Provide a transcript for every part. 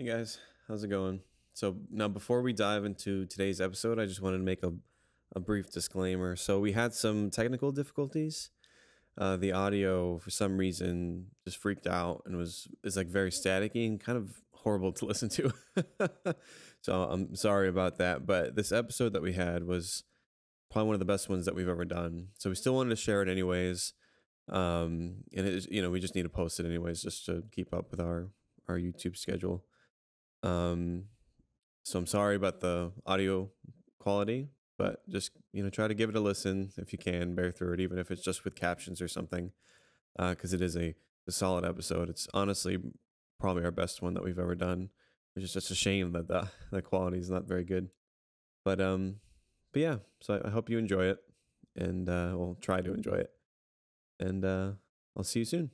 Hey guys, how's it going? So now before we dive into today's episode, I just wanted to make a brief disclaimer. So we had some technical difficulties. The audio for some reason just freaked out and is like very staticky and kind of horrible to listen to. So I'm sorry about that. But this episode that we had was probably one of the best ones that we've ever done. So we still wanted to share it anyways. And it is, we just need to post it anyways just to keep up with our YouTube schedule. So I'm sorry about the audio quality, but just, try to give it a listen if you can, bear through it, even if it's just with captions or something, because it is a solid episode. It's honestly probably our best one that we've ever done, which is just a shame that the quality is not very good. But yeah, so I hope you enjoy it, and we'll try to enjoy it, and I'll see you soon.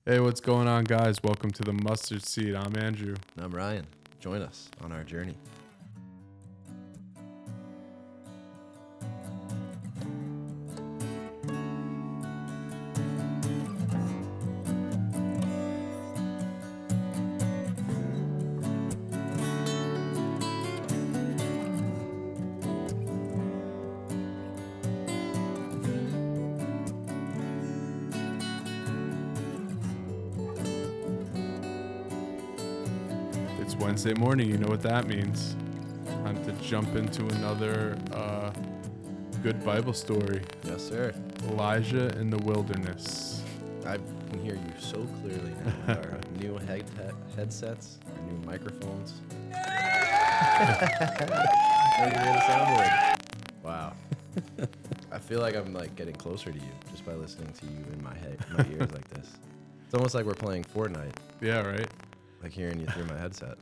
Hey, what's going on, guys? Welcome to the Mustard Seed. I'm Andrew. And I'm Ryan. Join us on our journey. It's Wednesday morning. You know what that means. Time to jump into another good Bible story. Yes, sir. Elijah in the wilderness. I can hear you so clearly now with our new headsets, our new microphones. Maybe we had a soundboard. Wow. I feel like I'm like getting closer to you just by listening to you in my ears like this. It's almost like we're playing Fortnite. Yeah, right? Like hearing you through my headset.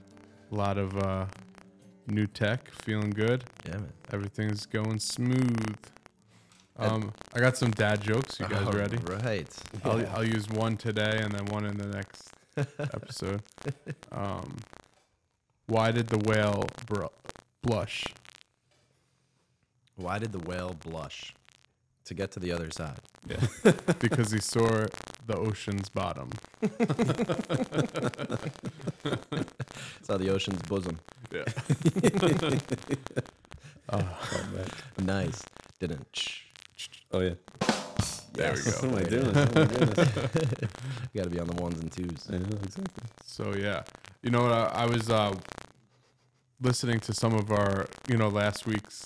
A lot of new tech. Feeling good. Yeah, man. Everything's going smooth. I got some dad jokes. You guys ready? Right. I'll use one today and then one in the next episode. Why did the whale blush? Why did the whale blush? To get to the other side. Yeah, because he saw the ocean's bottom. Saw the ocean's bosom. Yeah. Nice. Didn't. Oh yeah. There we go. What am I doing? Oh my goodness. You got to be on the ones and twos. I know exactly. So yeah, you know what? I was listening to some of our, last week's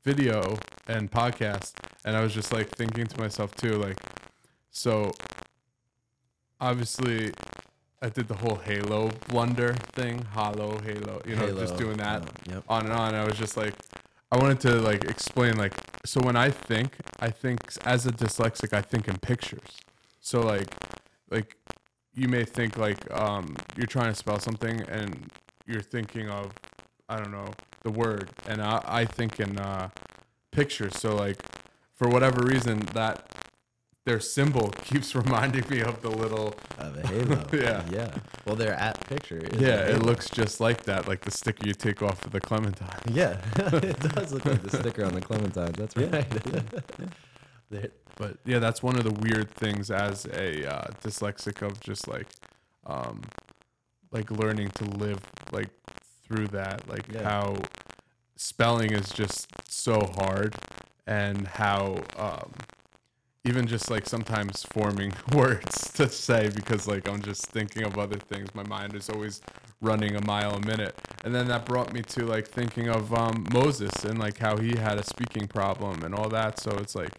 video and podcast, and I was just like thinking to myself too, like, so obviously I did the whole Halo blunder thing, Halo, just doing that Yep. on and on. I was just like, I wanted to like explain, like, so when I think as a dyslexic, I think in pictures. So like you may think like you're trying to spell something and you're thinking of, I don't know, the word, and I think in pictures. So like for whatever reason that their symbol keeps reminding me of the little Of a halo. Yeah. Well, their at picture is yeah, a it halo. looks just like that, like the sticker you take off of the Clementine. Yeah, it does look like the sticker on the Clementine. That's right. But yeah, that's one of the weird things as a dyslexic, of just like learning to live like through that, like how spelling is just so hard, and how even just like sometimes forming words to say, because like I'm just thinking of other things. My mind is always running a mile a minute. And then that brought me to like thinking of Moses and like how he had a speaking problem and all that. So it's like,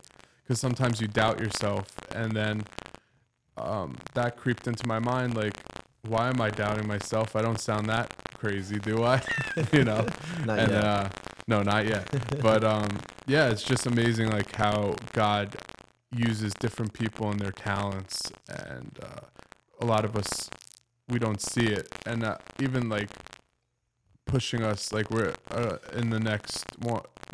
because sometimes you doubt yourself, and then that creeped into my mind, like, why am I doubting myself? I don't sound that crazy, do I? Not yet. No, not yet. But yeah, it's just amazing like how God uses different people and their talents, and a lot of us, we don't see it, and even like pushing us, like we're in the next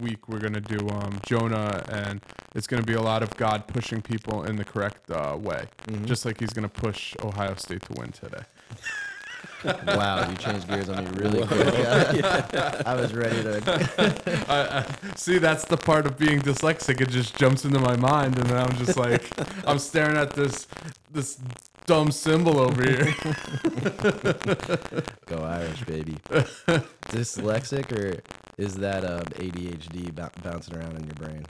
week we're gonna do Jonah, and it's gonna be a lot of God pushing people in the correct way, just like he's gonna push Ohio State to win today. Wow, you changed gears on me really quick. Yeah. I was ready to. See, that's the part of being dyslexic. It just jumps into my mind, and then I'm just like, I'm staring at this dumb symbol over here. Go Irish, baby. Dyslexic, or is that ADHD bouncing around in your brain?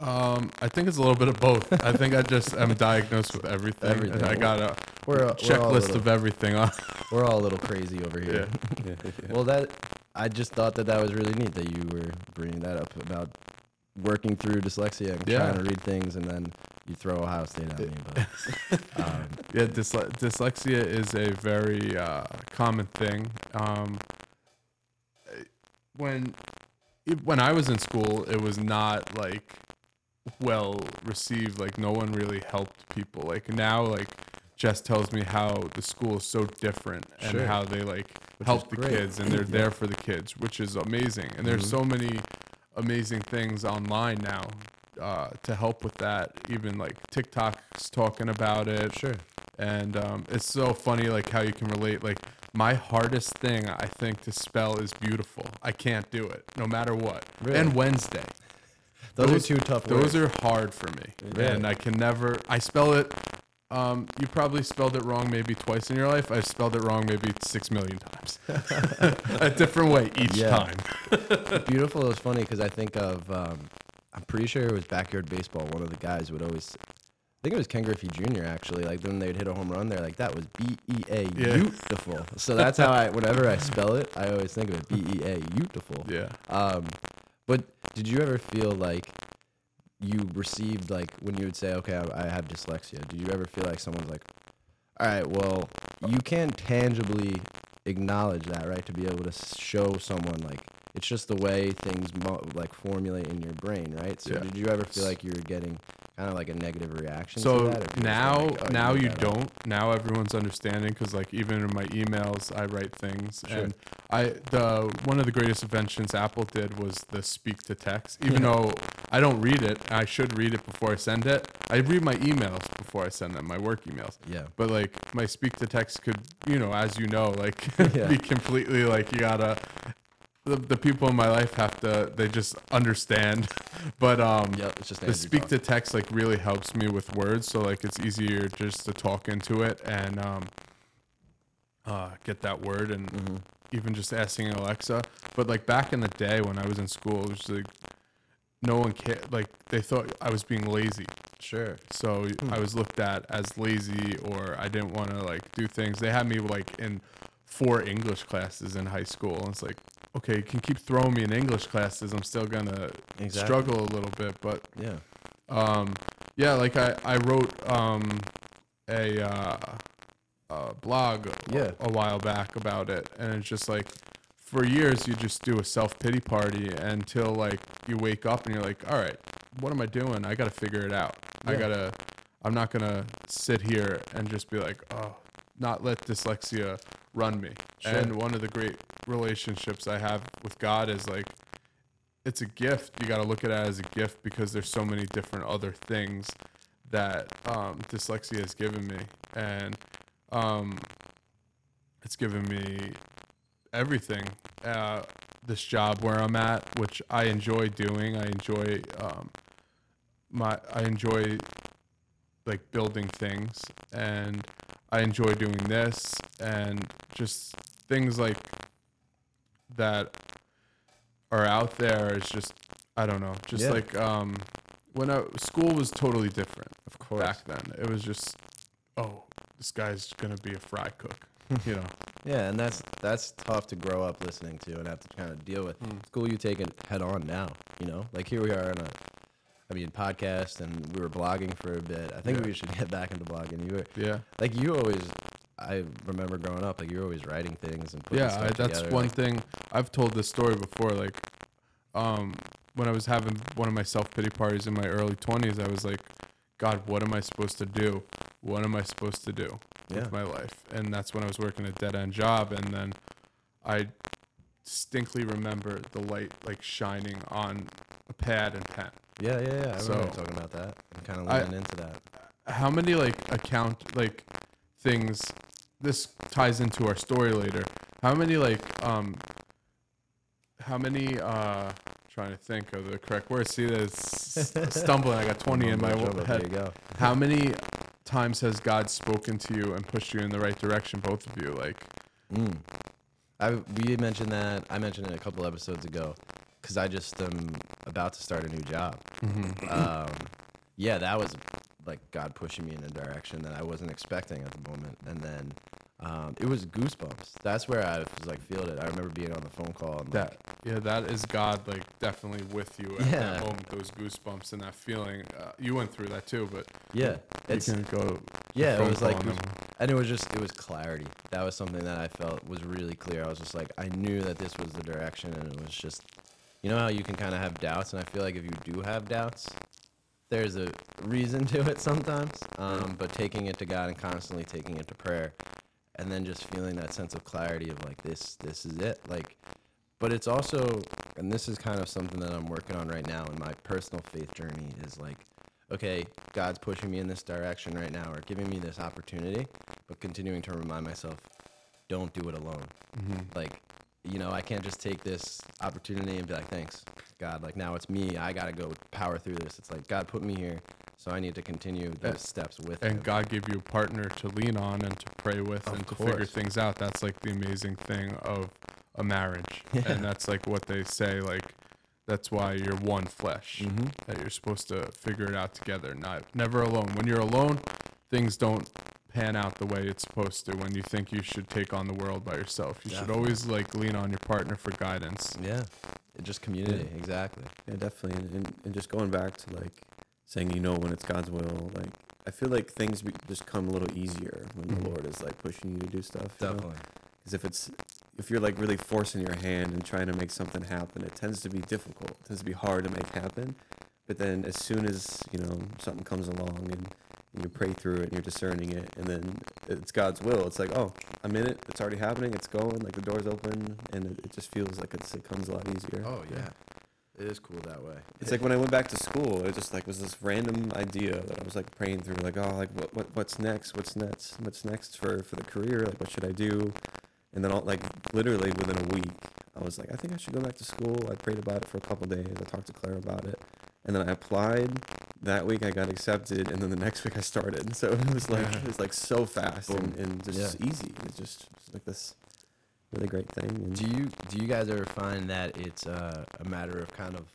I think it's a little bit of both. I think I just am diagnosed with everything. And I got a checklist of everything on. We're all a little crazy over here. Yeah. Well, I just thought that was really neat that you were bringing that up about working through dyslexia and trying to read things, and then you throw Ohio State at me. But, yeah, dyslexia is a very common thing. When I was in school, it was not like well received. Like no one really helped people. Like now, like Jess tells me how the school is so different and how they like help the kids and they're there for the kids, which is amazing. And there's so many amazing things online now to help with that. Even like TikTok's talking about it. Sure. And it's so funny like how you can relate. Like my hardest thing I think to spell is beautiful. I can't do it no matter what. Really? And Wednesday. Those are two tough words. Those are hard for me. Really? And I can never, I spell it, you probably spelled it wrong maybe twice in your life. I've spelled it wrong maybe 6 million times. A different way each time. Beautiful is funny because I think of, I'm pretty sure it was Backyard Baseball. One of the guys would always, I think it was Ken Griffey Jr. actually, like when they'd hit a home run, they're like, that was B-E-A, beautiful. So that's how whenever I spell it, I always think of it, B-E-A, beautiful. Yeah. But did you ever feel like you received, like, when you would say, okay, I have dyslexia, did you ever feel like someone's like, all right, well, you can't tangibly acknowledge that, right, to be able to show someone, like, it's just the way things, like, formulate in your brain, right? So did you ever feel like you were getting kind of like a negative reaction to that? Now you don't. Now everyone's understanding because like even in my emails I write things and one of the greatest inventions Apple did was the speak to text. Even though I don't read it, I should read it before I send it. I read my emails before I send them, my work emails. Yeah. But like my speak to text could, as you know, like be completely like you gotta. The people in my life they just understand, but it's just the speak to text like really helps me with words, so like it's easier just to talk into it and get that word and even just asking Alexa. But like back in the day when I was in school, it was like no one cared. Like they thought I was being lazy. Sure. So I was looked at as lazy or I didn't want to like do things. They had me like in 4 English classes in high school, and it's like, okay, you can keep throwing me in English classes. I'm still gonna struggle a little bit, but like I wrote a blog a while back about it, and it's just like for years you just do a self-pity party until like you wake up and you're like, all right, what am I doing? I gotta figure it out. I'm not gonna sit here and just be like, oh, not let dyslexia run me. Sure. And one of the great relationships I have with God is like, it's a gift. You got to look at it as a gift because there's so many different other things that dyslexia has given me. And it's given me everything. This job where I'm at, which I enjoy doing. I enjoy like building things, and I enjoy doing this, and just things like that are out there is just, I don't know, just like when school was totally different. Of course. Back then it was just, oh, this guy's gonna be a fry cook, Yeah, and that's tough to grow up listening to and have to kind of deal with. School, you take it head on now, like here we are on podcast, and we were blogging for a bit. I think we should get back into blogging. You always, I remember growing up, like you were always writing things and putting stuff together. That's one thing. I've told this story before. Like, when I was having one of my self-pity parties in my early 20s, I was like, God, what am I supposed to do? What am I supposed to do with my life? And that's when I was working a dead-end job, and then I distinctly remember the light like shining on a pad and pen. Yeah. I remember talking about that and kind of leaning into that. How many things, this ties into our story later. How many trying to think of the correct word. See, that's stumbling. I got 20 in my head. There you go. How many times has God spoken to you and pushed you in the right direction, both of you? Like, We mentioned that. I mentioned it a couple episodes ago because I just am about to start a new job. Yeah, that was like God pushing me in a direction that I wasn't expecting at the moment. And then it was goosebumps. That's where I was like, feeling it. I remember being on the phone call. And that is God, like, definitely with you at that moment, those goosebumps and that feeling. You went through that too, but yeah, you can go. Yeah, it was like, and it was clarity. That was something that I felt was really clear. I was just like, I knew that this was the direction, and it was just, you know how you can kind of have doubts, and I feel like if you do have doubts, there's a reason to it sometimes. But taking it to God and constantly taking it to prayer, and then just feeling that sense of clarity of like, this is it. Like, but it's also, and this is kind of something that I'm working on right now in my personal faith journey, is like, okay, God's pushing me in this direction right now, or giving me this opportunity, but continuing to remind myself, don't do it alone. Like, you know, I can't just take this opportunity and be like, thanks, God. Like, now it's me. I got to go power through this. It's like, God put me here, so I need to continue those steps with him. And God gave you a partner to lean on and to pray with and to figure things out. That's like the amazing thing of a marriage. And that's like what they say, like, that's why you're one flesh, that you're supposed to figure it out together, never alone. When you're alone, things don't pan out the way it's supposed to. When you think you should take on the world by yourself, you should always like lean on your partner for guidance. Yeah, just community, exactly. Yeah, definitely. And just going back to like saying, you know, when it's God's will, like I feel like things just come a little easier when the Lord is like pushing you to do stuff. Definitely. Because if you're like really forcing your hand and trying to make something happen, it tends to be difficult. It tends to be hard to make happen. But then as soon as, you know, something comes along and you pray through it and you're discerning it, and then it's God's will, it's like, oh, I'm in it. It's already happening. It's going. Like the door's open, and it just feels like it comes a lot easier. Oh, yeah. It is cool that way. It's like when I went back to school, it just like was this random idea that I was like praying through, like, oh, like what's next? What's next for the career? Like, what should I do? And then like literally within a week, I was like, I think I should go back to school. I prayed about it for a couple of days. I talked to Claire about it, and then I applied. That week I got accepted, and then the next week I started. So it was like so fast and just easy. It's just like this really great thing. And do you guys ever find that it's a matter of kind of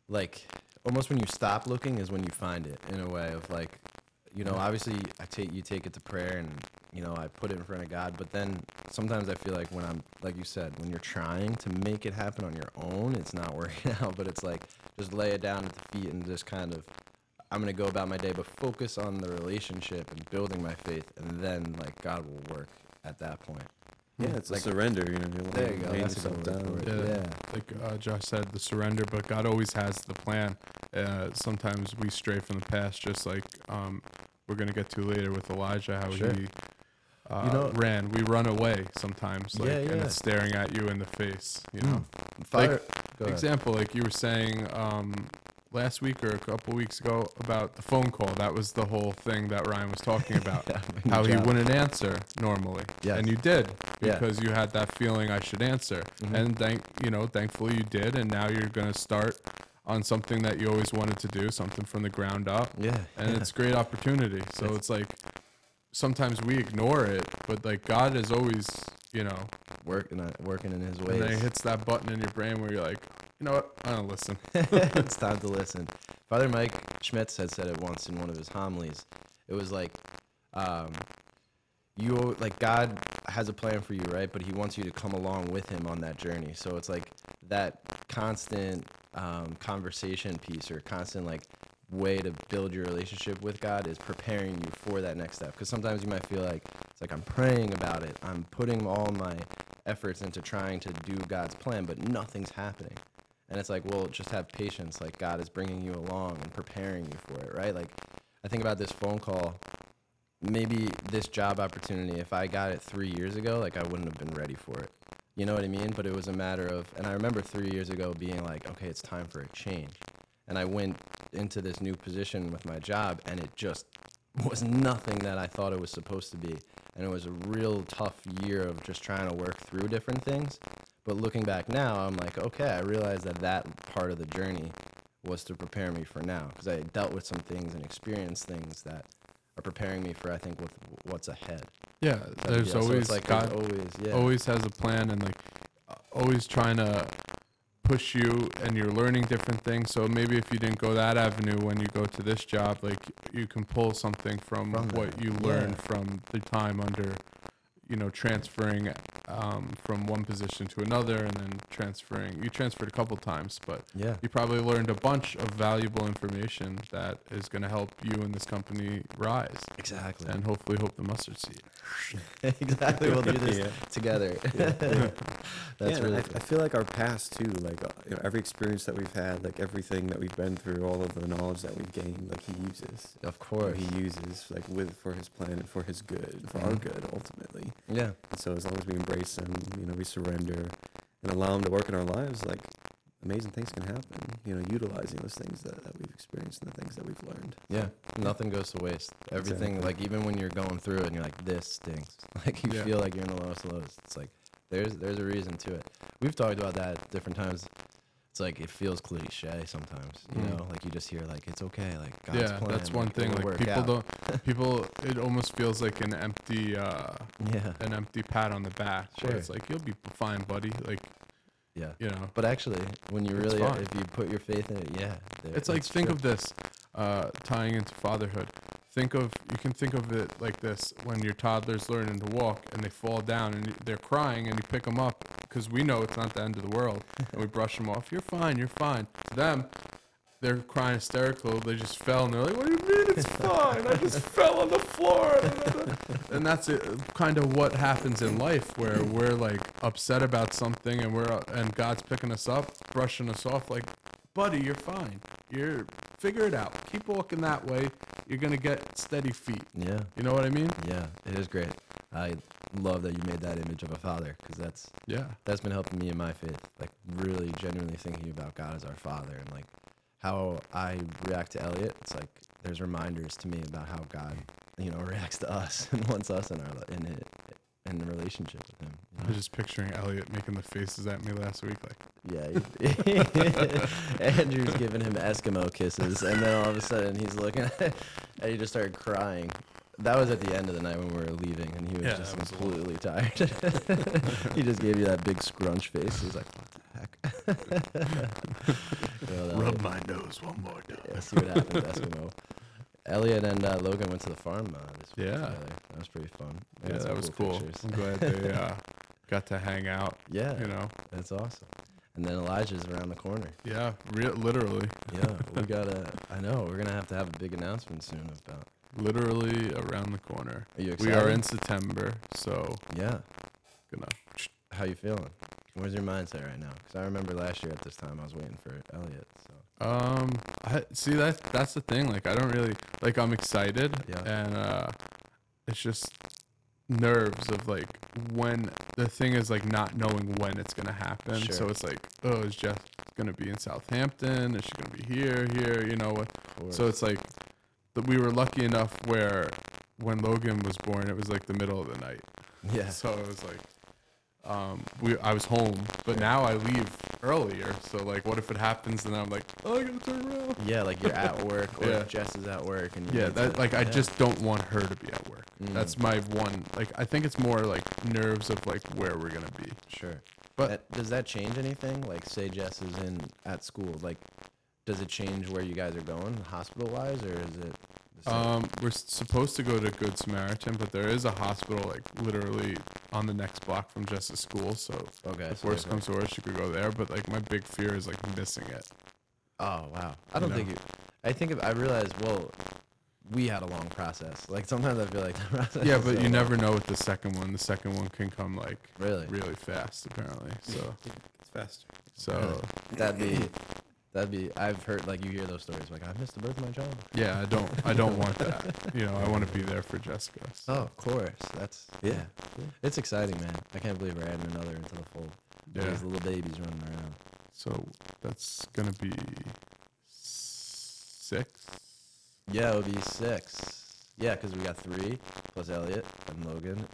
like almost when you stop looking is when you find it, in a way of like, you know, obviously you take it to prayer and, you know, I put it in front of God, but then sometimes I feel like when I'm, like you said, when you're trying to make it happen on your own, it's not working out, but it's like, just lay it down at the feet and just kind of, I'm going to go about my day, but focus on the relationship and building my faith, and then like God will work at that point. Yeah, it's like a surrender, you know. There you go. That's yourself down. Yeah. Like Josh said, the surrender, but God always has the plan. Sometimes we stray from the past, just like we're going to get to later with Elijah, how he ran. We run away sometimes, like, and it's staring at you in the face, you know. Like, example, like you were saying last week or a couple weeks ago about the phone call. That was the whole thing that Ryan was talking about. How he wouldn't answer normally. Yes. And you did, because you had that feeling I should answer. And thankfully you did, and now you're going to start on something that you always wanted to do, something from the ground up. And it's a great opportunity. So it's like sometimes we ignore it, but like God is always, you know, working in his ways. And then he hits that button in your brain where you're like, you know what? I don't listen. It's time to listen. Father Mike Schmitz had said it once in one of his homilies. It was like, God has a plan for you, right? But he wants you to come along with him on that journey. So it's like that constant conversation piece, or constant like way to build your relationship with God, is preparing you for that next step. Because sometimes you might feel like it's like I'm praying about it, I'm putting all my efforts into trying to do God's plan, but nothing's happening. And it's like, well, just have patience. Like God is bringing you along and preparing you for it, right? Like I think about this phone call, maybe this job opportunity, if I got it 3 years ago, like I wouldn't have been ready for it. You know what I mean? But it was a matter of, and I remember 3 years ago being like, okay, it's time for a change. And I went into this new position with my job, and it just was nothing that I thought it was supposed to be. And it was a real tough year of just trying to work through different things. But looking back now, I'm like, okay, I realized that part of the journey was to prepare me for now, because I had dealt with some things and experienced things that are preparing me for, I think, what's ahead. Yeah, there's so always it's like God always has a plan, and like always trying to push you, and you're learning different things. So maybe if you didn't go that avenue when you go to this job, like you can pull something from what you learned from the time under, transferring from one position to another, and then you transferred a couple times, but you probably learned a bunch of valuable information that is going to help you and this company rise. Exactly. And hopefully hope the mustard seed. Exactly. We'll do this together. That's really I feel like our past too, like every experience that we've had, like everything that we've been through, all of the knowledge that we've gained, like he uses. Of course. He uses like for his plan and for his good, for our good ultimately. Yeah. And so as long as we embrace him, we surrender and allow him to work in our lives, like amazing things can happen, utilizing those things that we've experienced and the things that we've learned. Yeah. Nothing goes to waste. Everything, Exactly. like even when you're going through it and you're like, this stinks. Like you feel like you're in the lowest of lows. It's like, there's a reason to it. We've talked about that at different times. It's like, it feels cliche sometimes, like you just hear like, it's okay. Like God's plan. That's one thing. Like people it almost feels like an empty pat on the back. Sure. It's like, you'll be fine, buddy. Like, But actually, when you really, fine. if you put your faith in it, it's like, think of this, tying into fatherhood. You can think of it like this: when your toddler's learning to walk and they fall down and they're crying, and you pick them up because we know it's not the end of the world, and we brush them off. You're fine. You're fine. To them, they're crying hysterical. They just fell, and they're like, "What do you mean it's fine? I just fell on the floor." And that's kind of what happens in life, where we're like upset about something, and God's picking us up, brushing us off, like, "Buddy, you're fine. Figure it out. Keep walking that way. You're gonna get steady feet." Yeah. You know what I mean? Yeah, it is great. I love that you made that image of a father, because that's been helping me in my faith. Like really genuinely thinking about God as our father, and like how I react to Elliot. It's like there's reminders to me about how God, reacts to us and wants us in the relationship with him. I was just picturing Elliot making the faces at me last week, like, Andrew's giving him Eskimo kisses, and then all of a sudden he's looking at it, and he just started crying. That was at the end of the night when we were leaving, and he was just completely tired. He just gave you that big scrunch face. He was like, what the heck? rub my nose one more time. Yeah, see what happens, Eskimo. Elliot and Logan went to the farm this week together. That was pretty fun. Yeah, that was cool. I'm glad they got to hang out. Yeah, that's awesome. And then Elijah's around the corner. Yeah, literally. Yeah, we're gonna have to have a big announcement soon about. Literally around the corner. Are you excited? We are in September, so How you feeling? Where's your mindset right now? Because I remember last year at this time I was waiting for Elliot. So. That's the thing. Like, I don't really like. I'm excited, and it's just nerves of like when the thing is like not knowing when it's gonna happen. Sure. So it's like, oh, is Jess gonna be in Southampton? Is she gonna be here? So it's like we were lucky enough where when Logan was born, it was like the middle of the night. Yeah. So it was like. I was home, but now I leave earlier. So like, what if it happens and I'm like, oh, I gotta turn around? Yeah, like you're at work, or Jess is at work, and I just don't want her to be at work. That's my one. Like, I think it's more like nerves of like where we're gonna be. Sure. But does that change anything? Like, say Jess is at school, like, does it change where you guys are going, hospital wise, or is it? We're supposed to go to Good Samaritan, but there is a hospital like literally on the next block from Jess's school. So if worst comes to worst, you could go there. But like my big fear is like missing it. Oh wow! I realized. Well, we had a long process. Like sometimes I feel like the process. Yeah, but you never know with the second one. The second one can come like really fast, apparently. So It's faster. So that'd be. I've heard like you hear those stories like I missed the birth of my child. Yeah, I don't want that. I want to be there for Jessica. So. Oh, of course. That's It's exciting, man. I can't believe we're adding another into the fold. Yeah. These little babies running around. So that's gonna be 6. Yeah, it would be 6. Yeah, because we got 3 plus Elliot and Logan.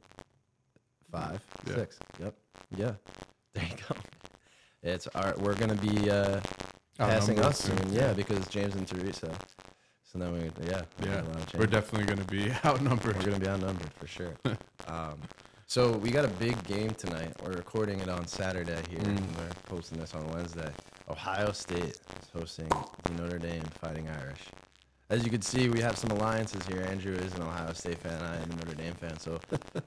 5, 6. Yep. Yeah. There you go. We're gonna be passing us soon. Yeah, because James and Teresa. So then we got a lot of changes. We're definitely going to be outnumbered. We're going to be outnumbered for sure. So we got a big game tonight. We're recording it on Saturday here, and we're posting this on Wednesday. Ohio State is hosting the Notre Dame Fighting Irish. As you can see, we have some alliances here. Andrew is an Ohio State fan, I am a Notre Dame fan. So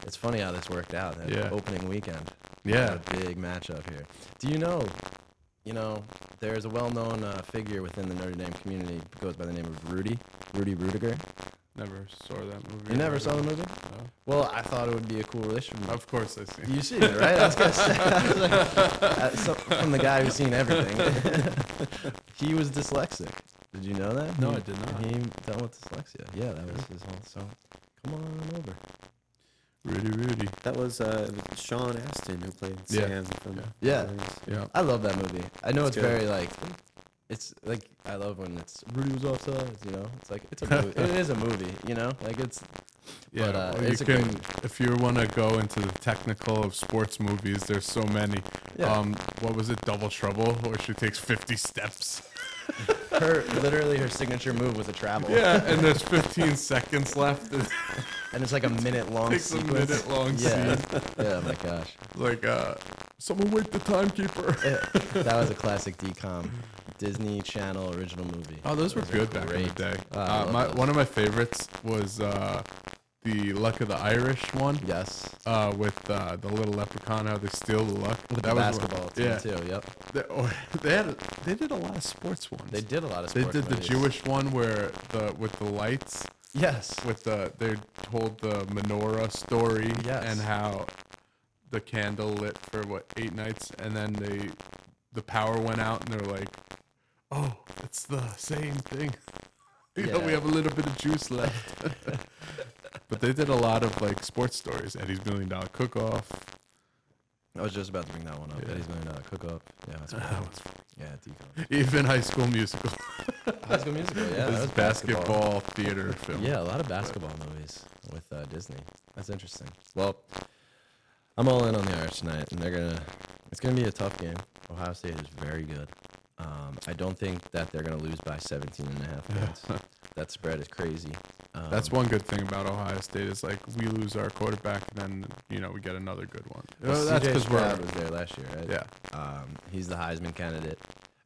it's funny how this worked out. Opening weekend. Yeah. A big matchup here. Do you know, there's a well-known figure within the Notre Dame community who goes by the name of Rudy Rudiger. Never saw that movie. You never saw the movie? No. Well, I thought it would be a cool relationship. Of course I see. You seen it, right? I was gonna say, from the guy who's seen everything. He was dyslexic. Did you know that? No, I did not. He dealt with dyslexia. Yeah, that was his whole. So, come on over. Rudy. That was Sean Astin who played Sam from. Yeah. Yeah. I love that movie. I know it's good. very like. It's like I love when it's Rudy was offside. It's like it's a movie. It is a movie. Like it's. Yeah, But, you it's a can, great. if you want to go into the technical of sports movies, there's so many. Yeah. What was it, Double Trouble, where she takes 50 steps? Her signature move was a travel. Yeah, and there's 15 seconds left. And it's like a minute-long Takes a sequence. minute-long Yeah. scene. Yeah, my gosh. Like, someone wake the timekeeper. That was a classic DCOM Disney Channel original movie. Oh, those were good are back in great. the day. I love those. One of my favorites was the Luck of the Irish one. Yes. With the little leprechaun, how they steal the luck. With That the was basketball team, too. Yep. They did a lot of sports ones. They did a lot of They sports did the movies. Jewish one where with the lights. Yes. They told the menorah story. Yes. And how the candle lit for 8 nights, and then the power went out, and they're like, "Oh, it's the same thing." We have a little bit of juice left. But they did a lot of sports stories. Eddie's $1 Million Cook-Off. I was just about to bring that one up. Yeah. Eddie's $1 Million Cook-Up. Yeah, that's cool. Yeah, DCOM. Even High School Musical. High School Musical, yeah. This that was basketball theater film. Yeah, a lot of basketball movies with Disney. That's interesting. Well, I'm all in on the Irish tonight, and it's gonna be a tough game. Ohio State is very good. I don't think that they're gonna lose by 17.5 points. That spread is crazy. That's one good thing about Ohio State is we lose our quarterback, and then we get another good one. Well, That's CJ because Stroud was there last year, right? Yeah. He's the Heisman candidate.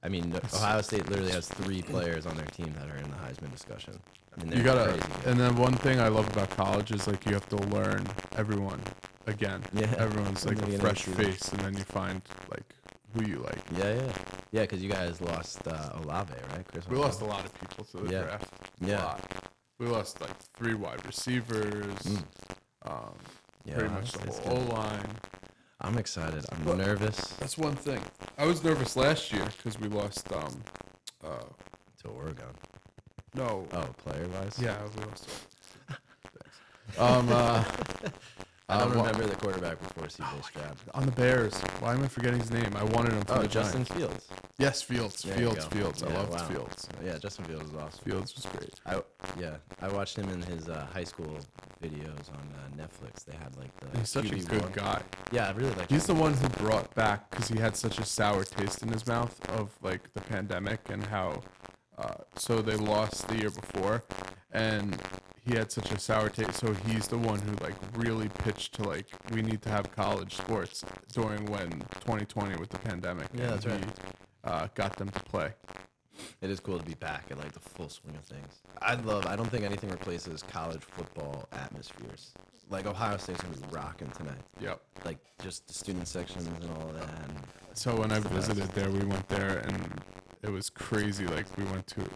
I mean, Ohio State literally has 3 players on their team that are in the Heisman discussion. I mean, they're You gotta, crazy good. and then one thing I love about college is you have to learn everyone again. Yeah. Everyone's In the a beginning fresh of the season. face, and then you find who you like. Yeah, because you guys lost Olave, right? Chris We Olave? lost a lot of people to the Yeah. draft. Yeah. A lot. We lost 3 wide receivers. Yeah, Pretty much the Ohio State's whole good. O-line. I'm excited. I'm But- nervous That's one thing. I was nervous last year because we lost. to Oregon. No. Oh, player-wise? Yeah, we lost. I don't remember the quarterback before CJ Stroud. On the Bears. Why am I forgetting his name? I wanted him for Oh, the Justin Giants. Fields. Yes, Fields. There you go. Fields. I Yeah, loved wow. Fields. Yeah, Justin Fields is awesome. Fields was great. I watched him in his high school videos on Netflix. They had the He's such a QB1. good guy. Yeah, I really like He's the one who brought back, because he had such a sour taste in his mouth of the pandemic and how, so they lost the year before, and he had such a sour taste. So he's the one who really pitched to we need to have college sports during when 2020 with the pandemic. Yeah, that's right. He got them to play. It is cool to be back at the full swing of things. I don't think anything replaces college football atmospheres. Ohio State's gonna be rocking tonight. Yep. Just the student sections and all of that. And So when I It's the best. visited there, we went there and it was crazy. We went to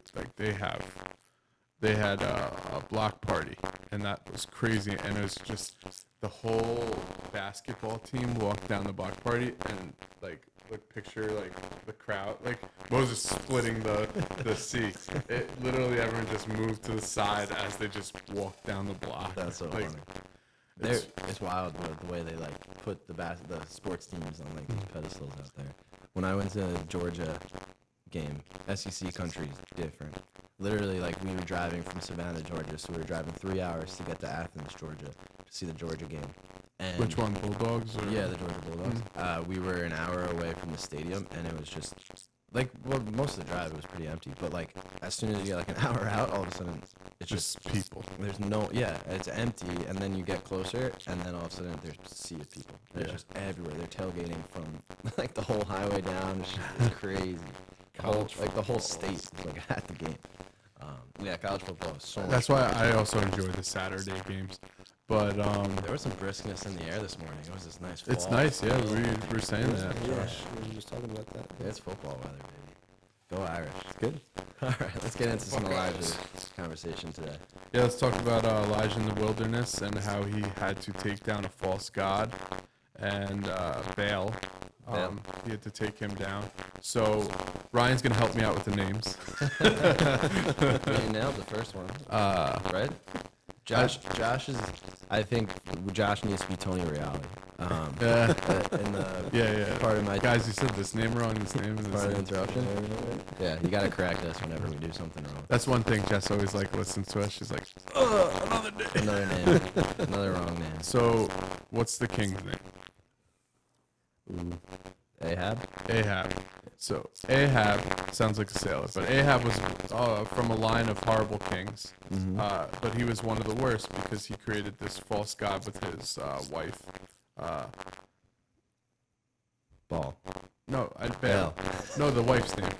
they had a block party, and that was crazy. And it was just the whole basketball team walked down the block party, and picture the crowd, Moses splitting the seat. It literally everyone just moved to the side as they just walked down the block. that's so funny. It's wild the way they put the sports teams on these pedestals out there. When I went to the Georgia game, SEC country is different. Literally, we were driving from Savannah, Georgia, so we were driving 3 hours to get to Athens, Georgia, to see the Georgia game. And Which one, Bulldogs? Or? Yeah, the Georgia Bulldogs. We were an hour away from the stadium, and it was just like, well, most of the drive it was pretty empty, but like as soon as you get like an hour out, all of a sudden it's Just people. there's no, yeah, it's empty, and then you get closer, and then all of a sudden there's a sea of people. They're just everywhere. They're tailgating from like the whole highway down. It's crazy. The whole state is like at the game. Yeah, college football is so much That's why I also enjoy the Saturday games. But there was some briskness in the air this morning. It was this nice fall. it's nice, yeah. We were saying that, Yeah, Josh. we were just talking about that. Yeah, it's football weather, baby. Go Irish. Good. All right, let's get into some Elijah conversation today. Yeah, let's talk about Elijah in the wilderness and how he had to take down a false god and Baal. He had to take him down. So Ryan's gonna help me out with the names. You nailed the first one. Right? Josh is. I think Josh needs to be Tony Reali. In the Yeah. part of my Guys, you said this name wrong. This name is part of the this name. interruption. Yeah, you gotta correct us whenever we do something wrong. That's one thing Jess always like listens to us. She's like, another name. Another name, another wrong name. So, what's the king's name? Ahab. Ahab. So Ahab sounds like a sailor, but Ahab was from a line of horrible kings. But he was one of the worst because he created this false god with his wife. Baal. No, Baal. No, the wife's name.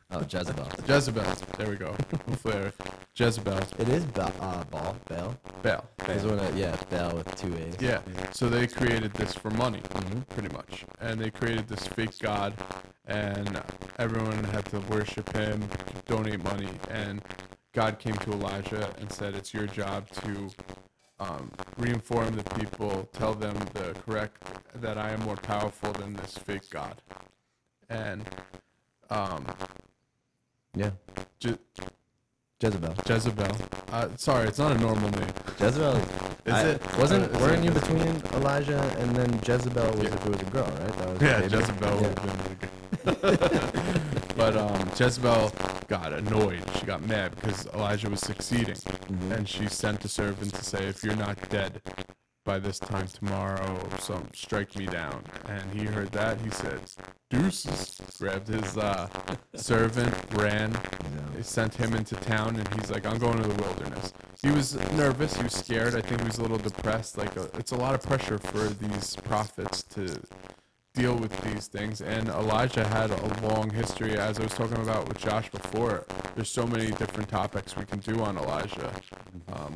Oh, Jezebel. Jezebel. There we go. Hopefully, Jezebel. It is Baal. Baal. Baal. Is when it's Baal with two A's. Yeah. So they created this for money, pretty much, and they created this fake god, and everyone had to worship him, donate money, and God came to Elijah and said, "It's your job to reinform the people, tell them that I am more powerful than this fake god." And Yeah. Jezebel. Jezebel. Sorry, it's not a normal name. Jezebel. Weren't you is it- between Elijah and then Jezebel was it was a girl, right? That was Yeah, the baby. Jezebel would have been really good. But Jezebel got annoyed. She got mad because Elijah was succeeding. And she sent a servant to say, if you're not dead by this time tomorrow, strike me down. And he heard that. He said, deuces. Grabbed his servant, ran. They sent him into town, and he's like, I'm going to the wilderness. He was nervous. He was scared. I think he was a little depressed. It's a lot of pressure for these prophets to deal with these things. And Elijah had a long history, as I was talking about with Josh before. There's so many different topics we can do on Elijah,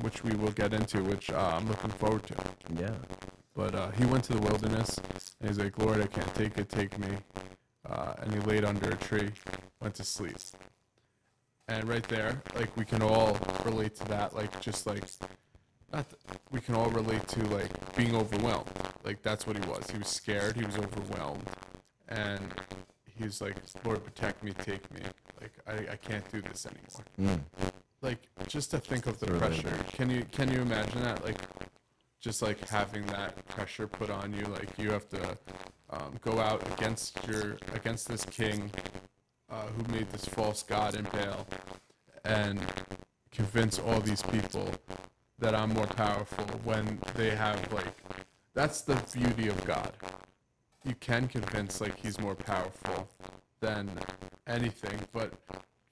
which we will get into, which I'm looking forward to. Yeah. But he went to the wilderness, and he's like, Lord, I can't take it, take me. And he laid under a tree, went to sleep. And right there, we can all relate to that, we can all relate to, being overwhelmed. That's what he was. He was scared, he was overwhelmed. And he's like, Lord, protect me, take me. I can't do this anymore. Just to think of the pressure. Can you imagine that? Just having that pressure put on you, you have to go out against this king who made this false god in Baal and convince all these people that I'm more powerful when they have that's the beauty of God. You can convince he's more powerful than anything, but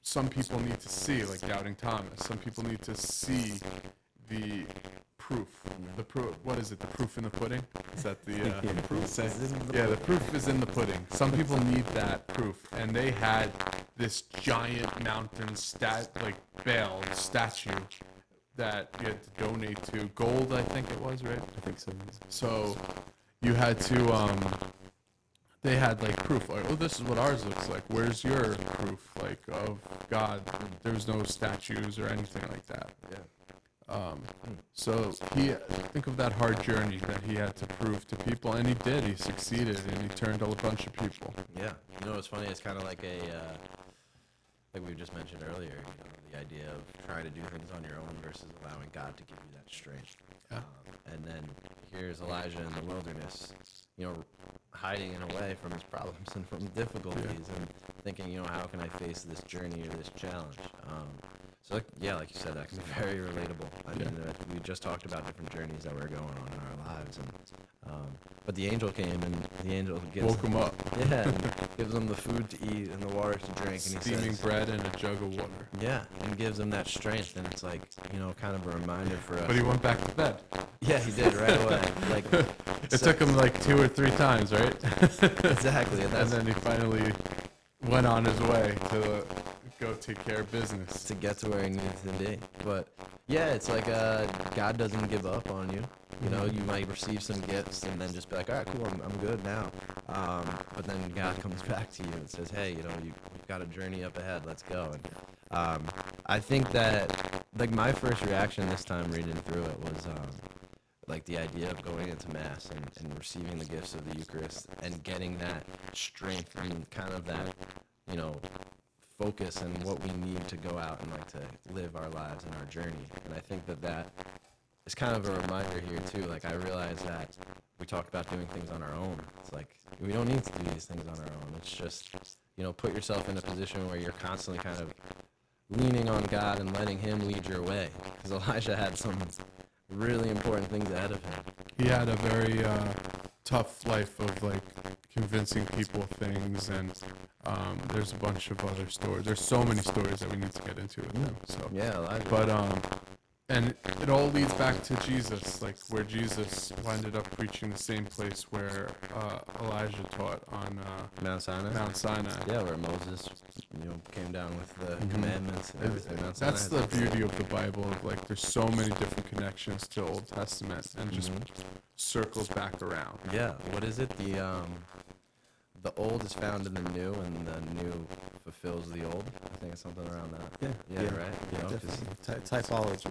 some people need to see, doubting Thomas. Some people need to see the proof. The proof. What is it? The proof in the pudding? Is that the proof? Yeah, the proof is in the pudding. Some people need that proof, and they had this giant mountain Baal statue that you had to donate to. Gold, I think it was, right? I think so. So you had to. They had proof. Oh, this is what ours looks like. Where's your proof? Of God. There was no statues or anything like that. Yeah. So think of that hard journey that he had to prove to people, and he did. He succeeded, and he turned a bunch of people. Yeah. You know what's funny? It's kind of like like we just mentioned earlier, the idea of trying to do things on your own versus allowing God to give you that strength. Yeah. And then here's Elijah in the wilderness, hiding in a way from his problems and from difficulties and thinking, how can I face this journey or this challenge? So like you said, that can be very relatable. I mean, we just talked about different journeys that were going on in our lives, and but the angel came, and the angel Woke him up. Yeah, and gives them the food to eat and the water to drink, and he Steaming says, bread and a jug of water. yeah, and gives them that strength, and it's like, kind of a reminder for us. But he went back to bed. Yeah, he did right away. Like It took him like 2 or 3 times, right? Exactly, And then he finally went on his way to go take care of business. to get to where he needs to be. But yeah, it's like God doesn't give up on you. You might receive some gifts and then just be like, all right, cool, I'm good now. But then God comes back to you and says, hey, you've got a journey up ahead. Let's go. And I think that like my first reaction this time reading through it was like the idea of going into Mass and receiving the gifts of the Eucharist and getting that strength and kind of that, focus and what we need to go out and like to live our lives and our journey. And I think that is kind of a reminder here too. Like I realize that we talk about doing things on our own. It's like we don't need to do these things on our own. It's just, put yourself in a position where you're constantly kind of leaning on God and letting him lead your way. Because Elijah had some really important things ahead of him. He had a very tough life of like convincing people things, and there's a bunch of other stories. There's so many stories that we need to get into with him. So Yeah, Elijah. but and it all leads back to Jesus, like where Jesus ended up preaching the same place where Elijah taught on Mount Sinai. Mount Sinai. Yeah, where Moses, came down with the commandments and everything. Mount That's Sinai. the beauty of the Bible. Of like, there's so many different connections to Old Testament, and it just circles back around. Yeah. What is it? The old is found in the new, and the new fulfills the old. I think it's something around that. Yeah, right. Yeah, definitely. Typology.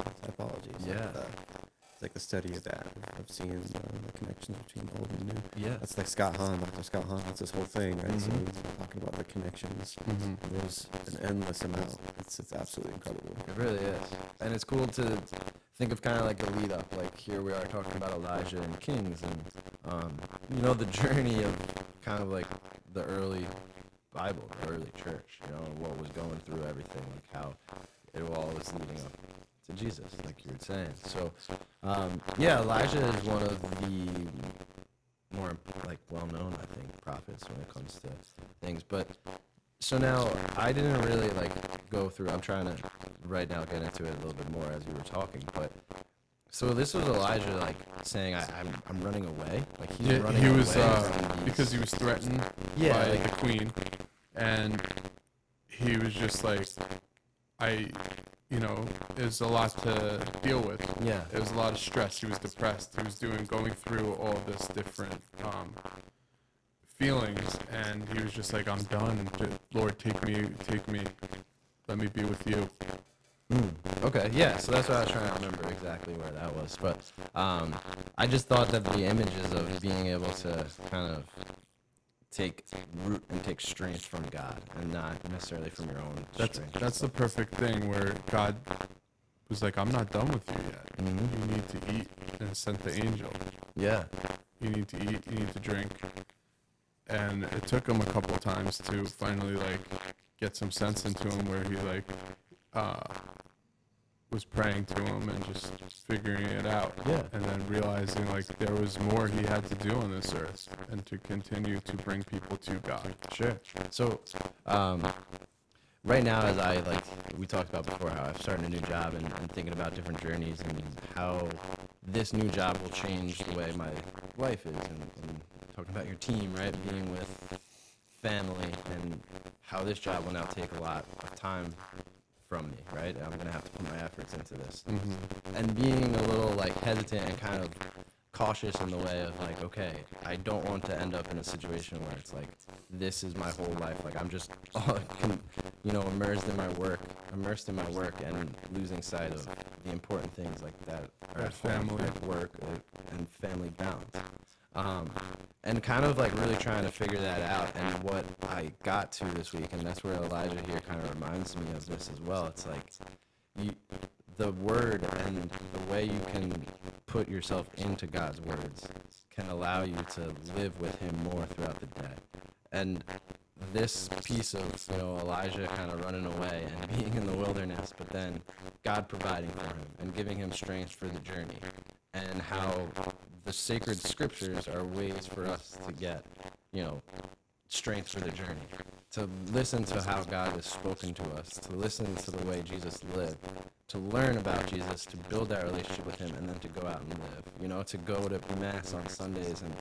It's Yeah. it's like the study of that, of seeing the connections between old and new. Yeah. That's like Dr. Scott Hahn. That's his whole thing, right? So he's talking about the connections. There's an endless amount. It's absolutely incredible. It really is. And it's cool to think of kind of like the lead up. Like here we are talking about Elijah and Kings, and the journey of kind of like the early Bible, the early church, what was going through everything, like how it all was leading up to Jesus, like you were saying. So, Elijah is one of the more like well-known, I think, prophets when it comes to things. But so now I didn't really like go through. I'm trying to right now get into it a little bit more as you were talking, but. So this was Elijah like saying, "I'm running away." Like he's running he away. was because he was threatened by the queen, and he was just like, it was a lot to deal with. Yeah. It was a lot of stress. He was depressed. He was going through all this different feelings, and he was just like, "I'm done. Lord, take me. Let me be with you." Okay, yeah, so that's what I was trying to remember exactly where that was. But I just thought that the images of being able to kind of take root and take strength from God and not necessarily from your own strength. That's the perfect thing where God was like, "I'm not done with you yet. You need to eat," and sent the angel. Yeah. You need to eat, you need to drink. And it took him a couple of times to finally like get some sense into him where he like was praying to him and just figuring it out. Yeah. And then realizing like there was more he had to do on this earth and to continue to bring people to God. Sure. So right now, as we talked about before, how I've started a new job and thinking about different journeys and how this new job will change the way my life is, and talking about your team, right, being with family, and how this job will now take a lot of time from me, right? I'm going to have to put my efforts into this. And being a little like hesitant and kind of cautious in the way of like, okay, I don't want to end up in a situation where it's like, this is my whole life. Like I'm just, immersed in my work and losing sight of the important things like that are at family, at work, and family balance. And kind of like really trying to figure that out, and what I got to this week, and that's where Elijah here kind of reminds me of this as well. It's like the word and the way you can put yourself into God's words can allow you to live with him more throughout the day. And this piece of, Elijah kind of running away and being in the wilderness, but then God providing for him and giving him strength for the journey, and how the sacred scriptures are ways for us to get, strength for the journey, to listen to how God has spoken to us, to listen to the way Jesus lived, to learn about Jesus, to build that relationship with him, and then to go out and live, to go to Mass on Sundays and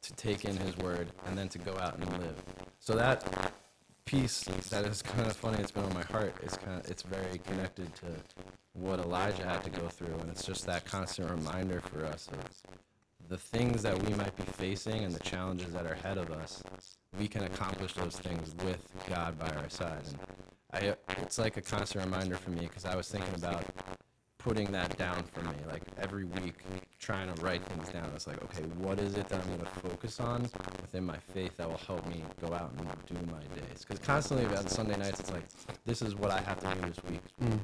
to take in his word, and then to go out and live. So that piece, that is kind of funny, it's been on my heart, it's very connected to what Elijah had to go through, and it's just that constant reminder for us of the things that we might be facing and the challenges that are ahead of us. We can accomplish those things with God by our side. And it's like a constant reminder for me, because I was thinking about putting that down for me, like every week, trying to write things down. It's like, okay, what is it that I'm going to focus on within my faith that will help me go out and do my days? Because constantly on Sunday nights, it's like, this is what I have to do this week,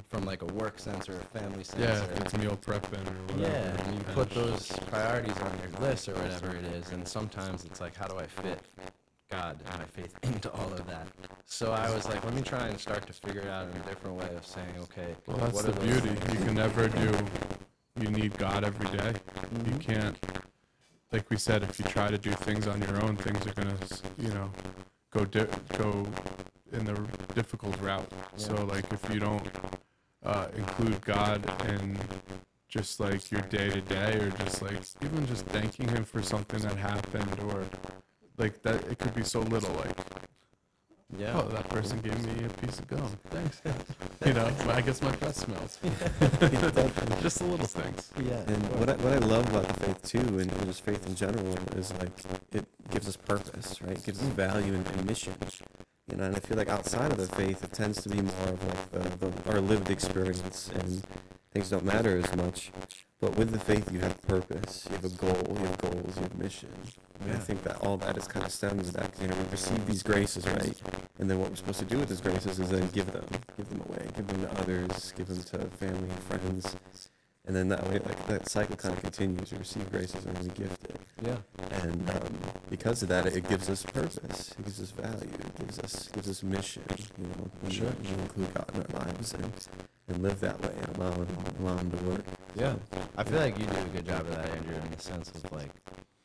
from like a work sense or a family sense. Yeah, it's meal prepping or whatever. Yeah, and you put those priorities on your list or whatever it is, and sometimes it's like, how do I fit God and my faith into all of that? So I was like, let me try and start to figure it out in a different way of saying, okay, well, that's what the are those beauty. things? You can never do, you need God every day. You can't, like we said, if you try to do things on your own, things are going to, go in the difficult route. Yeah. So like if you don't include God in just like your day to day, or just like even just thanking him for something that happened, or like that, it could be so little, like, Yeah. oh, that person gave me a piece of gum. Thanks. I guess my breath smells. Just the little things. Yeah. And what I love about the faith too, and just faith in general, is like it gives us purpose, right? It gives us value and mission. And I feel like outside of the faith, it tends to be more of like our lived experience, and things don't matter as much. But with the faith, you have purpose, you have a goal, you have goals, you have mission. And I think that all that is kind of stems that, we receive these graces, right? And then what we're supposed to do with these graces is then give them away, give them to others, give them to family and friends. And then that way, like, that cycle kind of continues. We receive graces and we gift it. Yeah. And because of that, it gives us purpose. It gives us value. It gives us mission. Sure. We include God in our lives and live that way and allow Him to work. Yeah. I feel like you do a good job of that, Andrew, in the sense of like,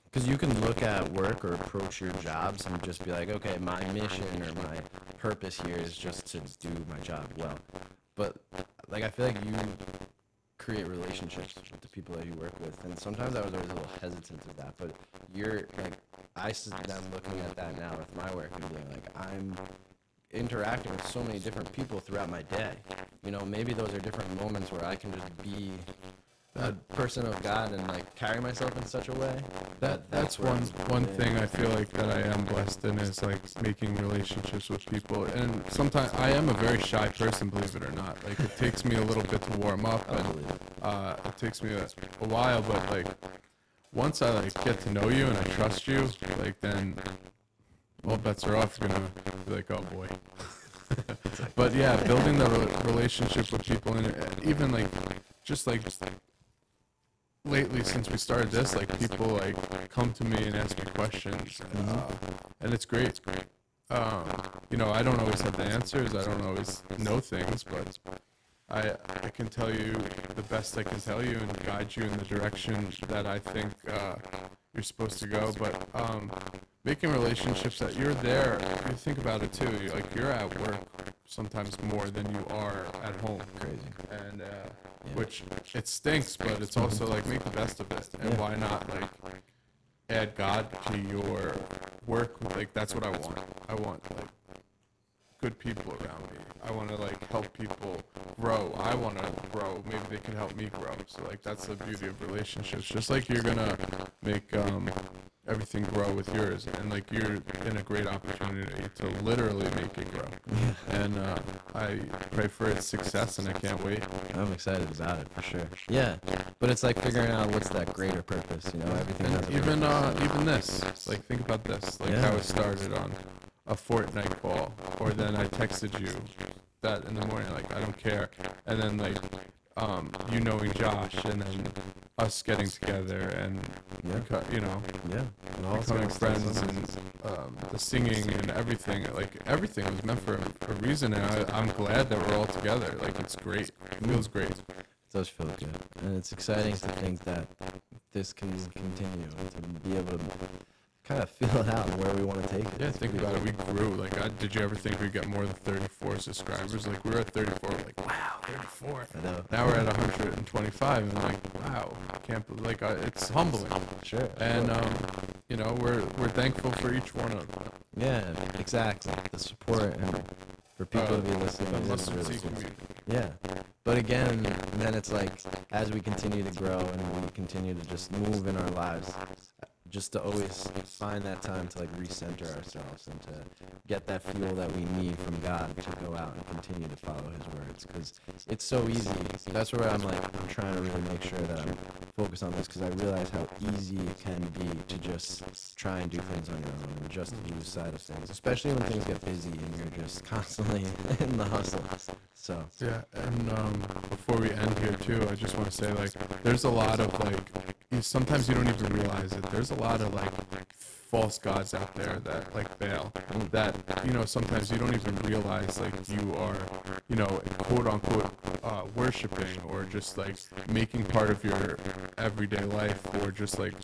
because you can look at work or approach your jobs and just be like, okay, my mission or my purpose here is just to do my job well. But like, I feel like you create relationships with the people that you work with, and sometimes I was always a little hesitant of that, but you're like, I'm looking at that now with my work and being like, I'm interacting with so many different people throughout my day. Maybe those are different moments where I can just be a person of God and like carry myself in such a way That's where one thing I feel like that I am blessed in, is like making relationships with people. And sometimes I am a very shy person, believe it or not. Like, it takes me a little bit to warm up, and it takes me a while, but like once I like get to know you and I trust you, like, then all bets are off. You're gonna be like, oh boy. But yeah, building the relationship with people, and even like just lately, since we started this, like, people like come to me and ask me questions, and it's great. I don't always have the answers. I don't always know things, but I can tell you the best I can tell you and guide you in the direction that I think you're supposed to go. But making relationships that you're there, you think about it too. You're at work sometimes more than you are at home. Crazy. And which it stinks, but it's also like, make the best of it. And why not like add God to your work? Like, that's what I want. I want like good people around me. I want to like help people grow. I want to grow. Maybe they can help me grow. So like, that's the beauty of relationships. Just like you're gonna make everything grow with yours, and like, you're in a great opportunity to literally make it grow. And I pray for its success, and I can't wait. I'm excited about it for sure. Yeah, but it's like figuring out what's that greater purpose. Everything. And has a even this, like, think about this, like how it started on a fortnight call, or then I texted you that in the morning, like, I don't care, and then like knowing Josh, and then us getting together and you know, and also becoming friends and the singing and everything. Like everything was meant for a reason, and I'm glad that we're all together. Like it's great. It feels great. It does feel good, and it's exciting to think that this can continue to be able to kind of feel it out where we want to take it. Yeah, think about it. We grew. Like, did you ever think we'd get more than 34 subscribers? Like, we were at 34. We're like, wow, 34. I know. Now we're at 125, and like, wow, can't believe. Like, it's humbling. Sure. And you know, we're thankful for each one of them. Yeah, exactly. The support and for people to be listening. The is mustard really seed cool. community. Yeah. But again, then it's like, as we continue to grow and we continue to just move in our lives, just to always find that time to like recenter ourselves and to get that fuel that we need from God to go out and continue to follow His words, because it's so easy. That's where I'm trying to really make sure that I'm focused on this, because I realize how easy it can be to just try and do things on your own and just lose sight of things, especially when things get busy and you're just constantly in the hustle. So Yeah, and before we end here too, I just want to say, like, there's a lot of sometimes you don't even realize it. There's a lot of like false gods out there that like Baal, that, you know, sometimes you don't even realize like you are, you know, quote unquote worshiping, or just like making part of your everyday life, or just like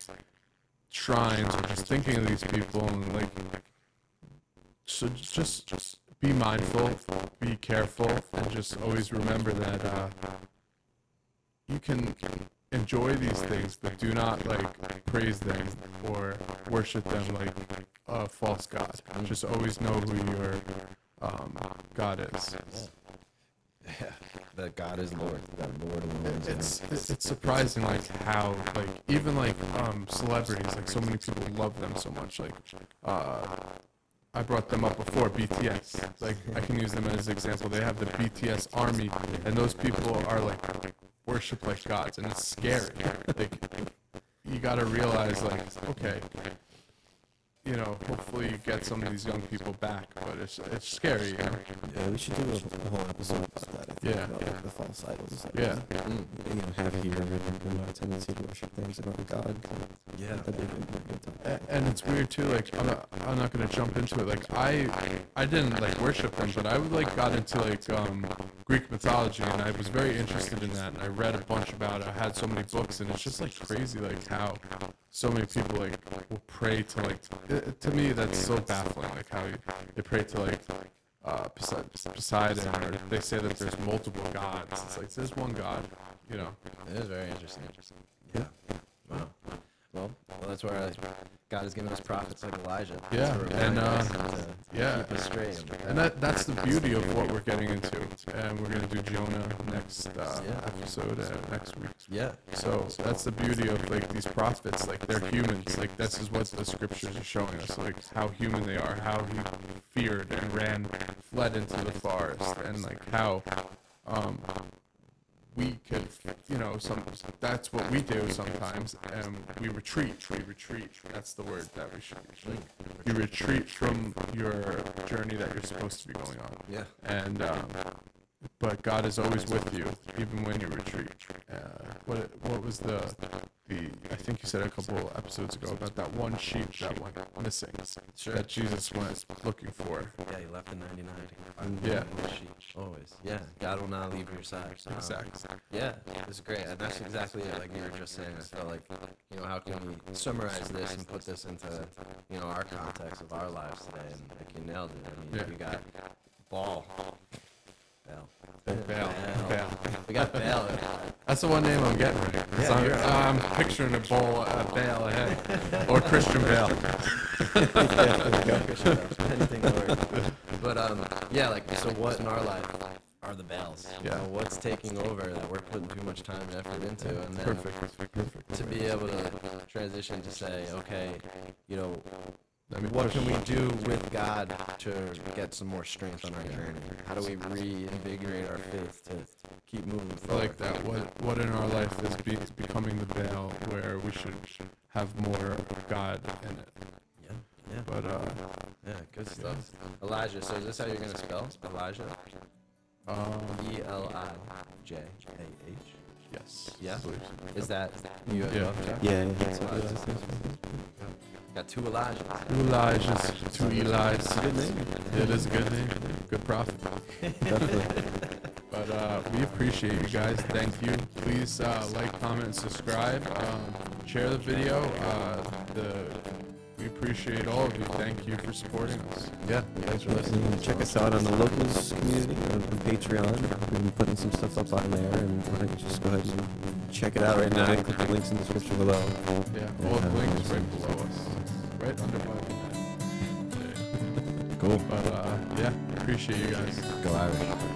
shrines, or just thinking of these people. And like, so just be mindful, be careful, and just always remember that you can enjoy these things, but do not like praise them or worship them like a false god. Just always know who your God is. yeah, that God is Lord, that Lord alone is Lord. It's surprising like how like even like celebrities, like so many people love them so much. Like I brought them up before, BTS. Like I can use them as an example. They have the BTS army, and those people are like worship like gods, and it's scary. Like you gotta realize, like, okay, you know, hopefully you get some of these young people back, but it's scary, you know? Yeah, we should do a whole episode about that. I think, about like, the false idols. Like, Yeah. You know, have here a tendency to worship things that aren't God. Yeah. That'd be a good topic. And it's weird too. Like I'm not gonna jump into it. Like I didn't like worship them, but I like got into like Greek mythology, and I was very interested in that. And I read a bunch about it. I had so many books, and it's just like crazy, like how so many people like will pray to like. To me, that's so baffling. Like how they pray to like Poseidon, or they say that there's multiple gods. It's like there's one God, you know. It is very interesting. Yeah. Wow. Well, that's where God has given us prophets like Elijah. Yeah, and yeah, keep us straight. And that's the beauty of what we're getting into. And we're gonna do Jonah next episode next week. Yeah. So that's the beauty of like these prophets. Like they're humans. Like this is what the scriptures are showing us. Like how human they are. How he feared and fled into the forest, and like how we could, you know, that's what we do sometimes, and we retreat. That's the word that we should use. Like, you retreat from your journey that you're supposed to be going on. Yeah. And but God is always with you, even when you retreat. What was the I think you said a couple episodes ago about that one sheep that went missing, Sure. that Jesus went looking for. Yeah, he left the 99. Yeah. Always. Yeah. God will not leave your side. Exactly. Yeah, it's great. And that's exactly it. Like you were just saying, I felt like, you know, how can we summarize this and put this into, you know, our context of our lives today? And like you nailed it. I mean, Yeah. we got Ball. Baal. We got Baal. That's the one name I'm getting right. 'Cause I'm picturing a bowl of Baal ahead. Or Christian Baal. Anything works. But yeah, like, so what in our life are the Baals? Yeah. You know, what's taking over that we're putting too much time and effort into? And then Perfect. to be able to transition to say, okay, you know, Let me what push. can we do with God to get some more strength on our journey? How do we reinvigorate our faith to keep moving I forward? like that. What in our life is becoming the Baal, where we should have more of God in it. Yeah. But Yeah, good stuff. Elijah, so is this how you're going to spell Elijah? Elijah. Yes. Yeah? I believe so. Is that you as Yeah. well? Jack? Yeah. Got 2 Elijahs. 2 Elijahs, 2 Eli's. Good name. It is a good name. Good prophet. Definitely. But we appreciate you guys. Thank you. Please like, comment, and subscribe. Share the video. We appreciate all of you. Thank you for supporting us. Yeah. Thanks for listening. And check us out on the locals community on Patreon. We've been putting some stuff up on there, and just go ahead and check it out right now. Click the links in the description below. Yeah, all the links right below us. Right under my head. Cool. But yeah, appreciate you guys. Go Irish.